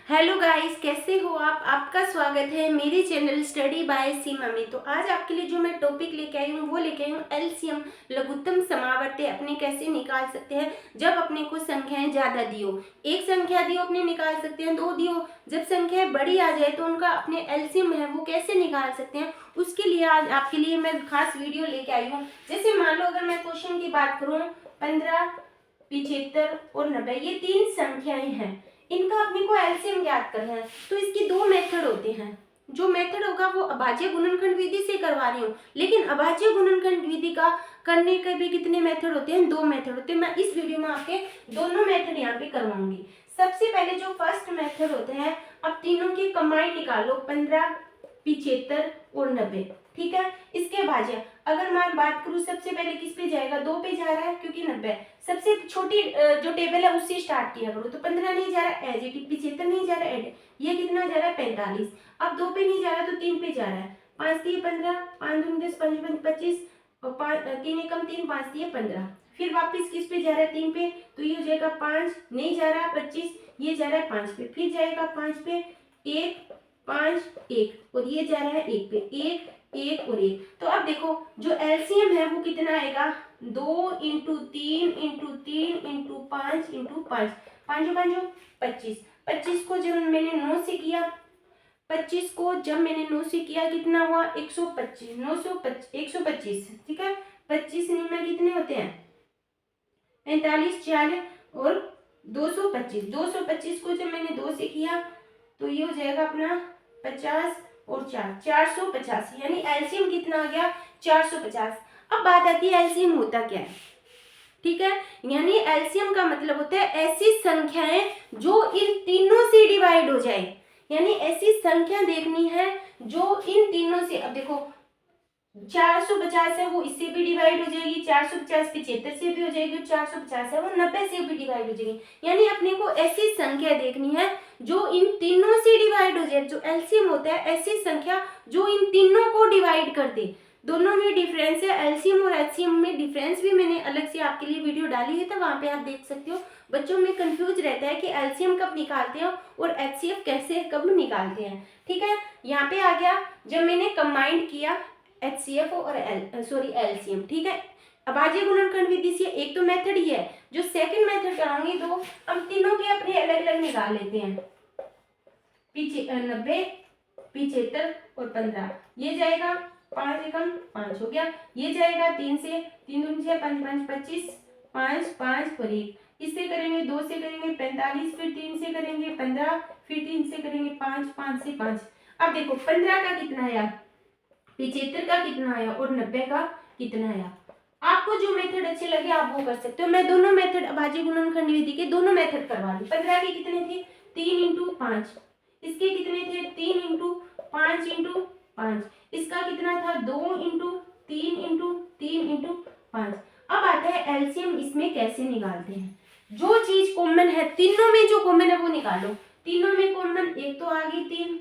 Hello guys, कैसे हो आप? आपका स्वागत है मेरे चैनल स्टडी बाय सीमा में। तो आज आपके लिए जो मैं टॉपिक लेके आई हूँ वो लेके आई हूँ एलसीएम, लघुत्तम समावर्ती अपने कैसे निकाल सकते हैं जब अपने को संख्याएं ज्यादा दी हो। एक संख्या दी हो अपने निकाल सकते हैं, दो दी हो, जब संख्याएं बड़ी आ जाए तो उनका अपने एलसीएम है वो कैसे निकाल सकते हैं, उसके लिए आज आपके लिए मैं खास वीडियो लेके आई हूँ। जैसे मान लो अगर मैं क्वेश्चन की बात करूँ, 15, 75 और 90 ये तीन संख्याएं हैं, इनका अपने को एलसीएम ज्ञात करना है। तो इसके दो मेथड होते हैं। जो मेथड होगा वो अभाज्य गुणनखंड विधि से करवा रही हूँ, लेकिन अभाज्य गुणनखंड विधि का करने के भी कितने मेथड होते हैं? दो मेथड होते हैं। मैं इस वीडियो में आपके दोनों मेथड यहाँ पे करवाऊंगी। सबसे पहले जो फर्स्ट मेथड होते हैं, अब तीनों की कंबाइंड निकालो, 15, 75 और 90। ठीक है, इसके भाज्य अगर मैं बात करूं सबसे पहले किस पे जाएगा? 2 पे जा रहा है क्योंकि 90 सबसे छोटी जो टेबल है उससे स्टार्ट किया करो। तो 15 नहीं जा रहा है, एज इट इज, 75 नहीं जा रहा है, ये कितना जा रहा है? 45। अब 2 पे नहीं जा रहा तो 3 पे जा रहा है। 5 3 15, 5 दूनी 10, 5 5 25 और 3 एकम 3, 5 3 15। फिर वापस किस पे जा रहा है? 3 पे, तो ये हो जाएगा 5, नहीं जा रहा है 25, ये जा रहा है 5 पे, फिर जाएगा 5 पे, 1 5 1 और ये जा रहा है 1 पे, 1 1 और 1। तो अब देखो जो एलसीएम है वो कितना आएगा? 2 इंटू 3 इंटू 3 इंटू 5 इंटू 5, 5 5 25। 25 को जब मैंने 9 से किया, 25 को जब मैंने 9 से किया कितना हुआ? 125, 125। ठीक है, 25 में कितने होते हैं? 45, 40 और 225। 225 को जब मैंने 2 से किया तो ये हो जाएगा अपना 50 और 4, 485। यानी एलसीएम कितना आ गया? 450। अब बात आती है एलसीएम होता क्या है। ठीक है, यानी एलसीएम का मतलब होता है ऐसी संख्याएं जो इन तीनों से डिवाइड हो जाए। यानी ऐसी संख्या देखनी है जो इन तीनों से, अब देखो 450 है वो इससे भी डिवाइड हो जाएगी, 450 75 से भी हो जाएगी, 450 है वो 90 से भी डिवाइड हो जाएगी। यानी अपने को ऐसी संख्या देखनी है जो इन तीनों से डिवाइड हो जाए। जो एलसीएम होता है ऐसी संख्या जो इन तीनों को डिवाइड कर दे। दोनों में डिफरेंस है, एलसीएम और एचसीएम में डिफरेंस भी मैंने अलग से आपके लिए वीडियो डाली है, तो वहां पे आप देख सकते हो। बच्चों में कंफ्यूज रहता है कि एलसीएम कब निकालते हैं और एचसीएफ कैसे कब निकालते हैं। ठीक है, यहाँ पे आ गया जब मैंने कंबाइंड किया एचसीएफ और एलसीएम। ठीक है, अभाज्य गुणनखंड विधि से एक तो मेथड ही है। जो सेकंड मेथड कराऊंगी दो, हम तीनों के अपने अलग अलग निकाल लेते हैं। 90, 75 और 15, ये जाएगा 5 एकम 5 हो गया, ये जाएगा 3 से, 3 दूनी 6, 5 5 25, 5 5 और 1। इससे करेंगे 2 से करेंगे 45, फिर 3 से करेंगे 15, फिर 3 से करेंगे 5, 5 से 5। अब देखो 15 का कितना आया, 75 का कितना आया और 90 का कितना आया। आपको जो मेथड अच्छे लगे आप वो कर सकते हो। मैं दोनों मेथड अभाज्य गुणनखंड विधि के दोनों मेथड करवा दी। 15 के कितने थे? 3 इंटू 5। इसके कितने थे? 3 इंटू 5 इंटू 5। इसका कितना था? 2 इंटू 3 इंटू 3 इंटू 5। अब आता है एलसीएम, इसमें कैसे निकालते हैं। जो चीज कॉमन है तीनों में, जो कॉमन है वो निकालो। तीनों में कॉमन एक तो आ गई 3,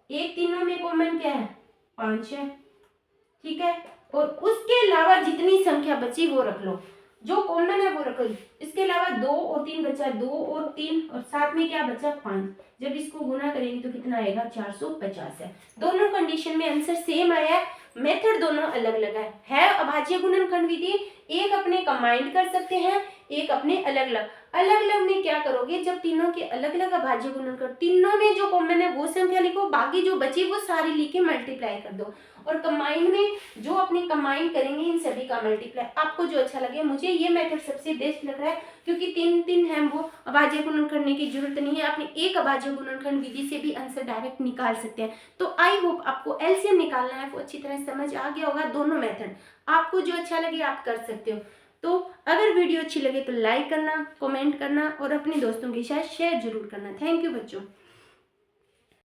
एक तीनों में कॉमन क्या है? 5 है। ठीक है, और उसके अलावा जितनी संख्या बची वो रख लो, जो कॉमन है वो रख लो। इसके अलावा 2 और 3 बचा, 2 और 3 और साथ में क्या बचा? 5। जब इसको गुना करेंगे तो कितना आएगा? 450 है। दोनों कंडीशन में आंसर सेम आया है, मेथड दोनों अलग अलग है अभाज्य गुणनखंड विधि। एक अपने कंबाइंड कर सकते हैं, एक अपने अलग अलग। अलग अलग में क्या करोगे? जब तीनों के अलग अलग अभाज्य गुणनखंड, तीनों में जो कॉमन है वो संख्या लिखो, बाकी जो बची वो सारी लिख के मल्टीप्लाई कर दो। और कंबाइंड में जो अपने कंबाइंड करेंगे इन सभी का मल्टीप्लाई। आपको जो अच्छा लगे, मुझे ये मेथड सबसे बेस्ट लग रहा है क्योंकि तीन तीन है वो अभाज्य गुणन करने की जरूरत नहीं है। आपने एक अभाज्य गुणनखंड विधि से भी आंसर डायरेक्ट निकाल सकते हैं। तो आई होप आपको एलसीएम निकालना है वो अच्छी तरह समझ आ गया होगा। दोनों मेथड आपको जो अच्छा लगे आप कर सकते हो। तो अगर वीडियो अच्छी लगे तो लाइक करना, कमेंट करना और अपने दोस्तों के साथ शेयर जरूर करना। थैंक यू बच्चों।